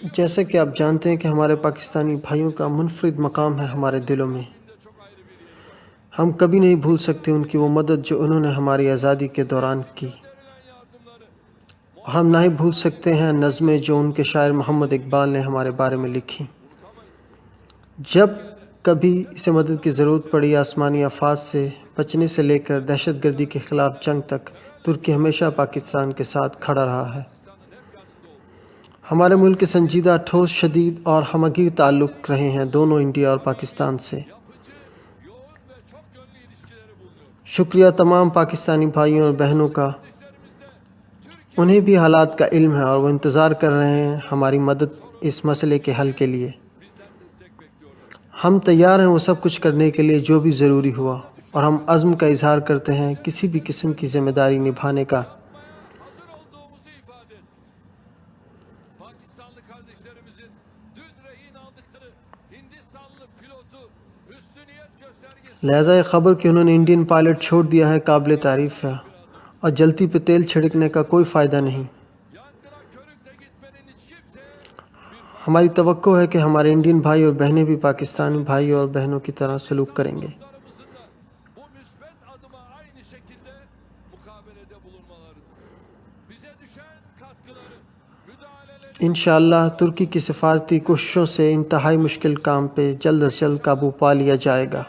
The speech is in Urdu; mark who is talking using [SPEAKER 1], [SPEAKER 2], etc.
[SPEAKER 1] جیسا کہ آپ جانتے ہیں کہ ہمارے پاکستانی بھائیوں کا منفرد مقام ہے ہمارے دلوں میں۔ ہم کبھی نہیں بھول سکتے ان کی وہ مدد جو انہوں نے ہماری آزادی کے دوران کی، اور ہم نہ ہی بھول سکتے ہیں نظمیں جو ان کے شاعر محمد اقبال نے ہمارے بارے میں لکھی۔ جب کبھی اسے مدد کی ضرورت پڑی، آسمانی آفات سے بچنے سے لے کر دہشت گردی کے خلاف جنگ تک، ترکی ہمیشہ پاکستان کے ساتھ کھڑا رہا ہے۔ ہمارے ملک کے سنجیدہ، ٹھوس، شدید اور ہمگیر تعلق رہے ہیں دونوں انڈیا اور پاکستان سے۔ شکریہ تمام پاکستانی بھائیوں اور بہنوں کا۔ انہیں بھی حالات کا علم ہے اور وہ انتظار کر رہے ہیں ہماری مدد اس مسئلے کے حل کے لیے۔ ہم تیار ہیں وہ سب کچھ کرنے کے لیے جو بھی ضروری ہوا، اور ہم عزم کا اظہار کرتے ہیں کسی بھی قسم کی ذمہ داری نبھانے کا۔ لہٰذا یہ خبر کہ انہوں نے انڈین پائلٹ چھوڑ دیا ہے قابل تعریف ہے، اور جلتی پہ تیل چھڑکنے کا کوئی فائدہ نہیں۔ ہماری توقع ہے کہ ہمارے انڈین بھائی اور بہنیں بھی پاکستانی بھائی اور بہنوں کی طرح سلوک کریں گے۔ انشاءاللہ ترکی کی سفارتی کوششوں سے انتہائی مشکل کام پہ جلد از جلد قابو پا لیا جائے گا۔